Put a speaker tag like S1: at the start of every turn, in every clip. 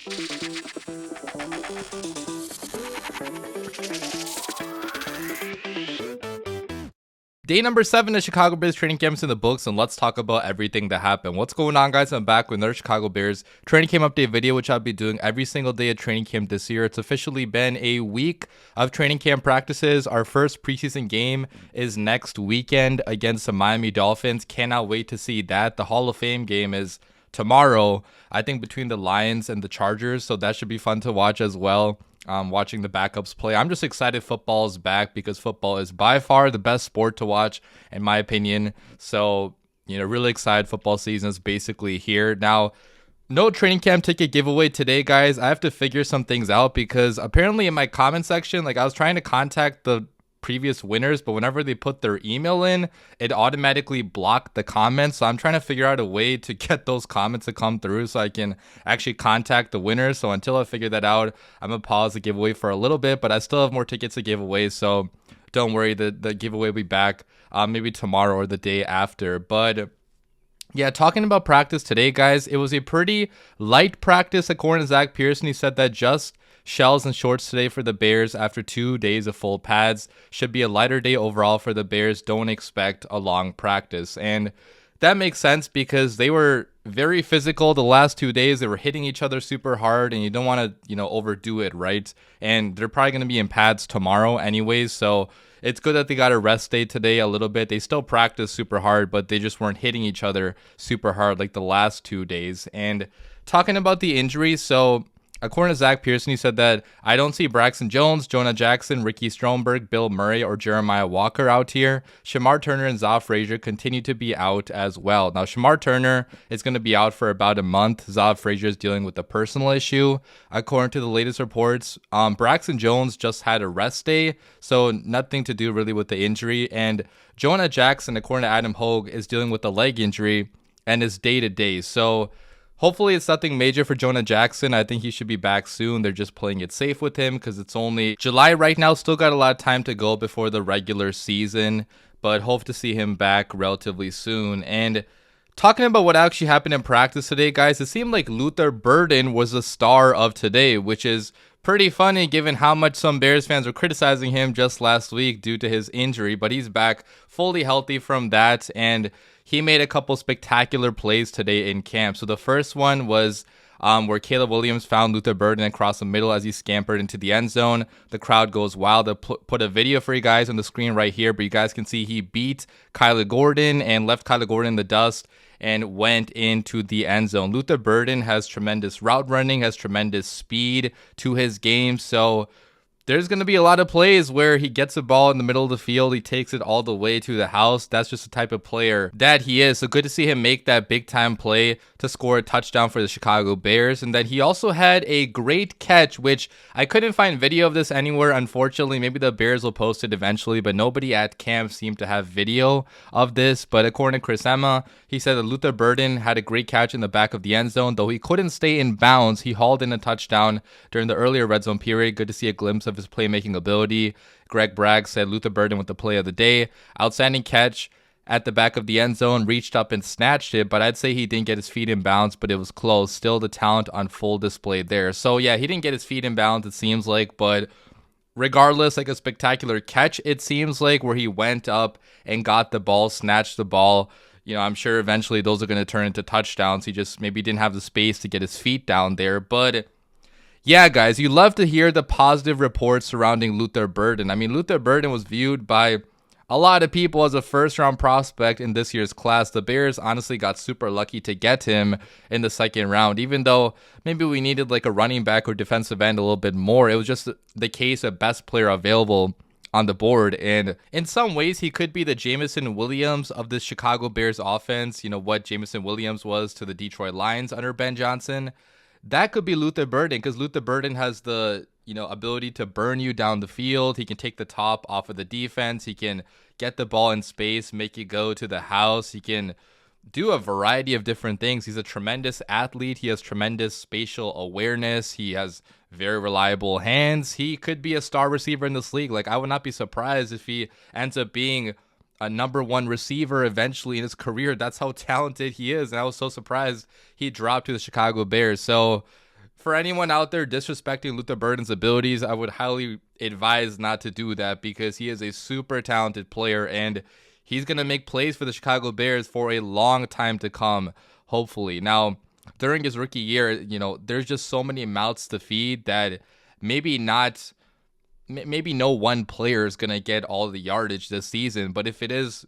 S1: Day number 7 of Chicago Bears training camps in the books, and let's talk about everything that happened. What's going on, guys? I'm back with another Chicago Bears training camp update video, which I'll be doing every single day of training camp this year. It's officially been a week of training camp practices. Our first preseason game is next weekend against the Miami Dolphins. Cannot wait to see that. The Hall of Fame game is tomorrow, I think, between the Lions and the Chargers, so that should be fun to watch as well. Watching the backups play. I'm just excited football is back because football is by far the best sport to watch, in my opinion. So, really excited. Football season is basically here. Now, no training camp ticket giveaway today, guys. I have to figure some things out because apparently in my comment section, I was trying to contact the previous winners, but whenever they put their email in, it automatically blocked the comments. So I'm trying to figure out a way to get those comments to come through so I can actually contact the winners. So until I figure that out, I'm gonna pause the giveaway for a little bit, but I still have more tickets to give away, so don't worry, the giveaway will be back maybe tomorrow or the day after. But yeah, talking about practice today, guys, it was a pretty light practice according to Zach Pearson. He said that just shells and shorts today for the Bears after 2 days of full pads. Should be a lighter day overall for the Bears. Don't expect a long practice. And that makes sense because they were very physical the last 2 days. They were hitting each other super hard, and you don't want to, overdo it, right? And they're probably going to be in pads tomorrow anyways, so it's good that they got a rest day today a little bit. They still practice super hard, but they just weren't hitting each other super hard like the last 2 days. And talking about the injuries, so according to Zach Pearson, he said that I don't see Braxton Jones, Jonah Jackson, Ricky Stromberg, Bill Murray, or Jeremiah Walker out here. Shamar Turner and Zav Frazier continue to be out as well. Now, Shamar Turner is going to be out for about a month. Zav Frazier is dealing with a personal issue. According to the latest reports, Braxton Jones just had a rest day, so nothing to do really with the injury. And Jonah Jackson, according to Adam Hogue, is dealing with a leg injury and is day-to-day. So hopefully it's nothing major for Jonah Jackson. I think he should be back soon. They're just playing it safe with him because it's only July right now. Still got a lot of time to go before the regular season, but hope to see him back relatively soon. And talking about what actually happened in practice today, guys, it seemed like Luther Burden was the star of today, which is pretty funny given how much some Bears fans were criticizing him just last week due to his injury, but he's back fully healthy from that, and he made a couple spectacular plays today in camp. So the first one was where Caleb Williams found Luther Burden across the middle as he scampered into the end zone. The crowd goes wild. I'll put a video for you guys on the screen right here, but you guys can see he beat Kyler Gordon and left Kyler Gordon in the dust and went into the end zone. Luther Burden has tremendous route running, has tremendous speed to his game, so there's going to be a lot of plays where he gets a ball in the middle of the field, he takes it all the way to the house. That's just the type of player that he is. So good to see him make that big time play to score a touchdown for the Chicago Bears. And then he also had a great catch, which I couldn't find video of this anywhere, unfortunately. Maybe the Bears will post it eventually, but nobody at camp seemed to have video of this. But according to Chris Emma, he said that Luther Burden had a great catch in the back of the end zone. Though he couldn't stay in bounds, he hauled in a touchdown during the earlier red zone period. Good to see a glimpse of his playmaking ability. Greg Bragg said Luther Burden with the play of the day. Outstanding catch at the back of the end zone, reached up and snatched it, but I'd say he didn't get his feet in bounds, but it was close. Still the talent on full display there. So yeah, he didn't get his feet in bounds, it seems like, but regardless, like a spectacular catch, it seems like, where he went up and got the ball, snatched the ball. I'm sure eventually those are going to turn into touchdowns. He just maybe didn't have the space to get his feet down there, but yeah, guys, you love to hear the positive reports surrounding Luther Burden. I mean, Luther Burden was viewed by a lot of people as a first-round prospect in this year's class. The Bears honestly got super lucky to get him in the second round, even though maybe we needed like a running back or defensive end a little bit more. It was just the case of best player available on the board, and in some ways he could be the Jameson Williams of the Chicago Bears offense. What Jameson Williams was to the Detroit Lions under Ben Johnson. That could be Luther Burden, because Luther Burden has the ability to burn you down the field. He can take the top off of the defense. He can get the ball in space, make you go to the house. He can do a variety of different things. He's a tremendous athlete. He has tremendous spatial awareness. He has very reliable hands. He could be a star receiver in this league. Like, I would not be surprised if he ends up being a number one receiver eventually in his career. That's how talented he is. And I was so surprised he dropped to the Chicago Bears. So For anyone out there disrespecting Luther Burden's abilities, I would highly advise not to do that because he is a super talented player and he's going to make plays for the Chicago Bears for a long time to come, hopefully. Now, during his rookie year, there's just so many mouths to feed that maybe no one player is going to get all the yardage this season. But if it is,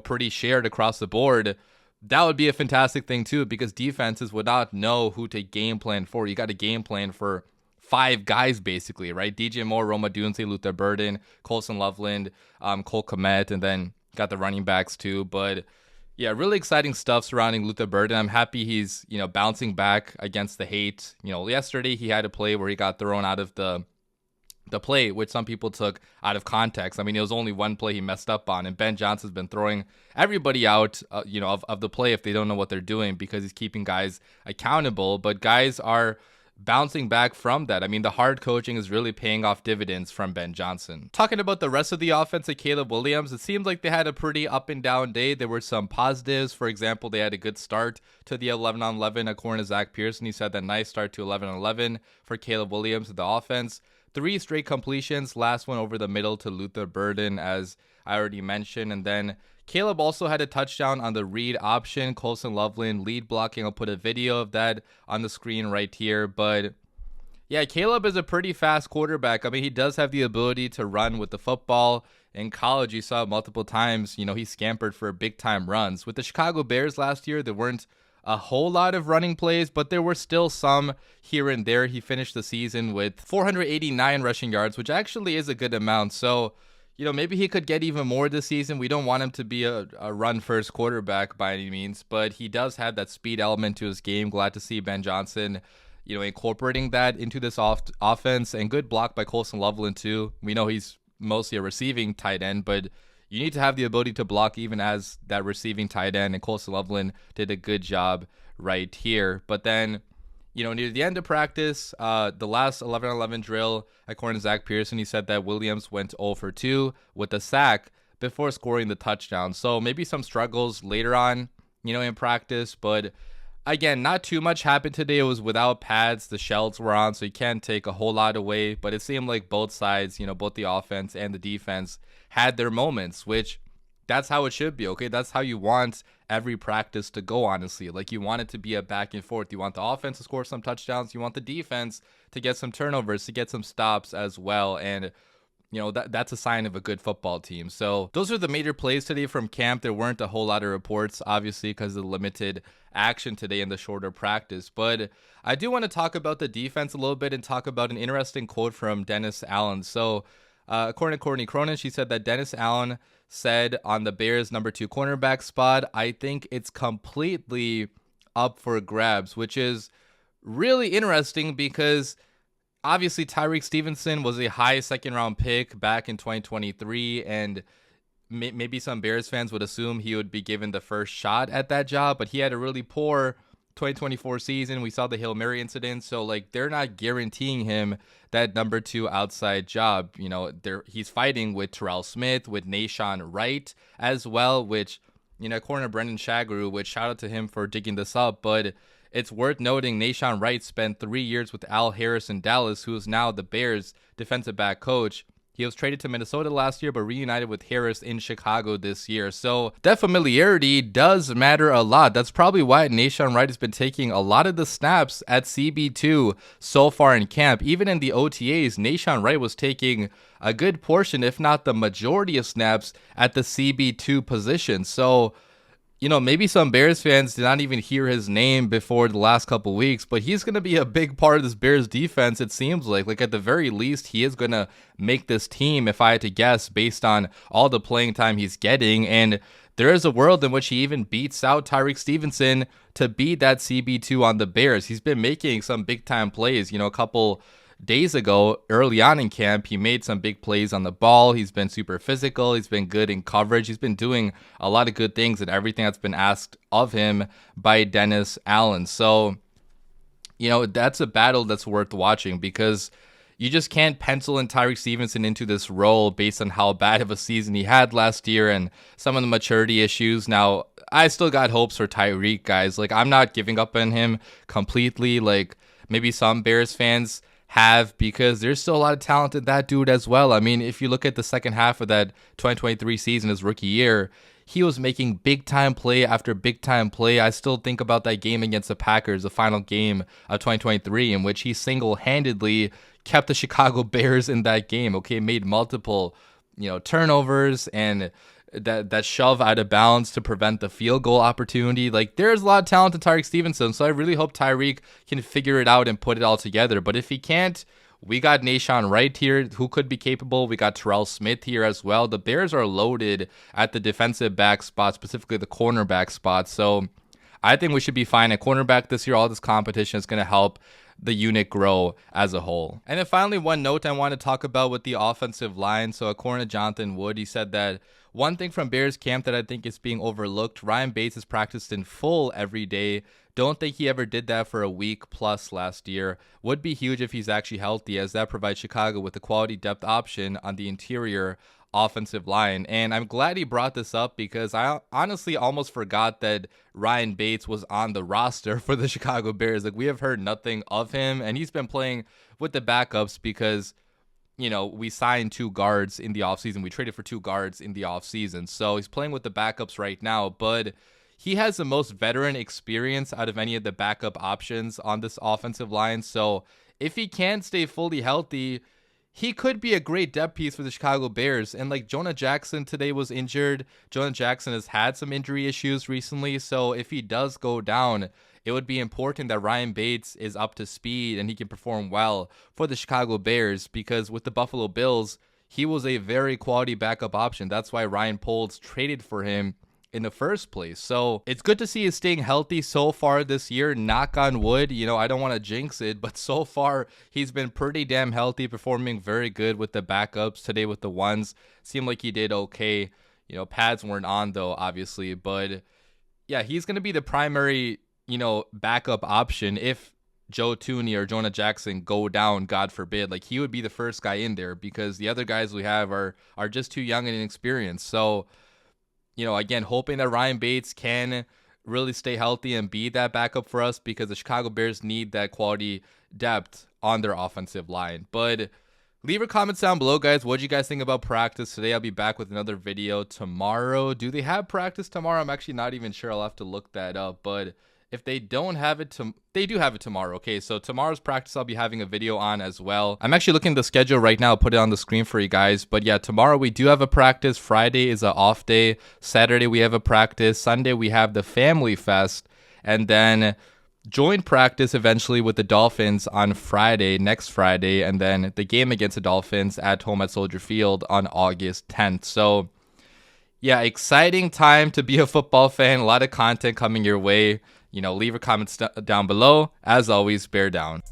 S1: pretty shared across the board, that would be a fantastic thing too, because defenses would not know who to game plan for. You got a game plan for 5 guys basically, right? DJ Moore, Roma Dunze, Luther Burden, Colson Loveland, Cole Kmet, and then got the running backs too. But yeah, really exciting stuff surrounding Luther Burden. I'm happy he's, bouncing back against the hate. Yesterday he had a play where he got thrown out of the play, which some people took out of context. I mean, it was only one play he messed up on, and Ben Johnson's been throwing everybody out, of the play if they don't know what they're doing, because he's keeping guys accountable. But guys are bouncing back from that. I mean, the hard coaching is really paying off dividends from Ben Johnson. Talking about the rest of the offense at Caleb Williams, it seems like they had a pretty up and down day. There were some positives. For example, they had a good start to the 11-on-11 according to Zach Pearson. He said that nice start to 11-on-11 for Caleb Williams and the offense. 3 straight completions, last one over the middle to Luther Burden, as I already mentioned. And then Caleb also had a touchdown on the read option. Colson Loveland lead blocking. I'll put a video of that on the screen right here. But yeah, Caleb is a pretty fast quarterback. I mean, he does have the ability to run with the football. In college, you saw it multiple times. He scampered for big time runs. With the Chicago Bears last year, there weren't a whole lot of running plays, but there were still some here and there. He finished the season with 489 rushing yards, which actually is a good amount. So, maybe he could get even more this season. We don't want him to be a run-first quarterback by any means, but he does have that speed element to his game. Glad to see Ben Johnson, incorporating that into this offense. And good block by Colson Loveland, too. We know he's mostly a receiving tight end, but you need to have the ability to block even as that receiving tight end, and Colson Loveland did a good job right here. But then, near the end of practice, the last 11-on-11 drill, according to Zach Pearson, he said that Williams went 0 for 2 with a sack before scoring the touchdown. So maybe some struggles later on, in practice. But again, not too much happened today. It was without pads. The shells were on, so you can't take a whole lot away. But it seemed like both sides, both the offense and the defense, had their moments, which that's how it should be, okay? That's how you want every practice to go, honestly. Like, you want it to be a back and forth. You want the offense to score some touchdowns. You want the defense to get some turnovers, to get some stops as well. And, that's a sign of a good football team. So those are the major plays today from camp. There weren't a whole lot of reports, obviously, because of the limited action today in the shorter practice. But I do want to talk about the defense a little bit and talk about an interesting quote from Dennis Allen. So, according to Courtney Cronin, she said that Dennis Allen said on the Bears' number 2 cornerback spot, "I think it's completely up for grabs," which is really interesting because obviously Tyreek Stevenson was a high second-round pick back in 2023, and maybe some Bears fans would assume he would be given the first shot at that job, but he had a really poor 2024 season. We saw the Hail Mary incident, so they're not guaranteeing him that number 2 outside job. He's fighting with Terrell Smith, with Nahshon Wright as well, which, according to Brendan Shagru, which shout out to him for digging this up, but it's worth noting Nahshon Wright spent 3 years with Al Harris in Dallas, who is now the Bears defensive back coach. He was traded to Minnesota last year, but reunited with Harris in Chicago this year. So that familiarity does matter a lot. That's probably why Nahshon Wright has been taking a lot of the snaps at CB2 so far in camp. Even in the OTAs, Nahshon Wright was taking a good portion, if not the majority of snaps at the CB2 position. So, maybe some Bears fans did not even hear his name before the last couple weeks, but he's going to be a big part of this Bears defense, it seems like. At the very least, he is going to make this team, if I had to guess, based on all the playing time he's getting. And there is a world in which he even beats out Tyreek Stevenson to beat that CB2 on the Bears. He's been making some big-time plays. A couple days ago, early on in camp, he made some big plays on the ball. He's been super physical. He's been good in coverage. He's been doing a lot of good things and everything that's been asked of him by Dennis Allen. So, that's a battle that's worth watching, because you just can't pencil in Tyreek Stevenson into this role based on how bad of a season he had last year and some of the maturity issues. Now, I still got hopes for Tyreek, guys. I'm not giving up on him completely. maybe some Bears fans have, because there's still a lot of talent in that dude as well. I mean, if you look at the second half of that 2023 season, his rookie year, he was making big time play after big time play. I still think about that game against the Packers, the final game of 2023, in which he single-handedly kept the Chicago Bears in that game. Okay, made multiple, turnovers and that shove out of bounds to prevent the field goal opportunity. Like, there's a lot of talent in Tyreek Stevenson, so I really hope Tyreek can figure it out and put it all together. But if he can't, we got Nahshon Wright here, who could be capable. We got Terrell Smith here as well. The Bears are loaded at the defensive back spot, specifically the cornerback spot. So I think we should be fine at cornerback this year. All this competition is going to help the unit grow as a whole. And then finally, one note I want to talk about with the offensive line. So according to Jonathan Wood, he said that one thing from Bears camp that I think is being overlooked, Ryan Bates has practiced in full every day. Don't think he ever did that for a week plus last year. Would be huge if he's actually healthy, as that provides Chicago with a quality depth option on the interior offensive line. And I'm glad he brought this up, because I honestly almost forgot that Ryan Bates was on the roster for the Chicago Bears. Like, we have heard nothing of him, and he's been playing with the backups because we signed 2 guards in the offseason. We traded for 2 guards in the offseason. So he's playing with the backups right now, but he has the most veteran experience out of any of the backup options on this offensive line. So if he can stay fully healthy, he could be a great depth piece for the Chicago Bears. And like, Jonah Jackson today was injured. Jonah Jackson has had some injury issues recently. So if he does go down, it would be important that Ryan Bates is up to speed and he can perform well for the Chicago Bears, because with the Buffalo Bills, he was a very quality backup option. That's why Ryan Poles traded for him in the first place. So it's good to see he's staying healthy so far this year. Knock on wood. I don't want to jinx it, but so far he's been pretty damn healthy, performing very good with the backups. Today with the ones, seemed like he did okay. Pads weren't on though, obviously, but yeah, he's going to be the primary, backup option if Joe Thuney or Jonah Jackson go down, God forbid. Like, he would be the first guy in there, because the other guys we have are just too young and inexperienced. So again, hoping that Ryan Bates can really stay healthy and be that backup for us, because the Chicago Bears need that quality depth on their offensive line. But leave your comments down below, guys. What do you guys think about practice today? I'll be back with another video tomorrow. Do they have practice tomorrow? I'm actually not even sure. I'll have to look that up. But if they don't have it, they do have it tomorrow. Okay, so tomorrow's practice I'll be having a video on as well. I'm actually looking at the schedule right now. I'll put it on the screen for you guys. But yeah, tomorrow we do have a practice. Friday is an off day. Saturday we have a practice. Sunday we have the Family Fest. And then joint practice eventually with the Dolphins on Friday, next Friday. And then the game against the Dolphins at home at Soldier Field on August 10th. So yeah, exciting time to be a football fan. A lot of content coming your way. Leave your comments down below. As always, bear down.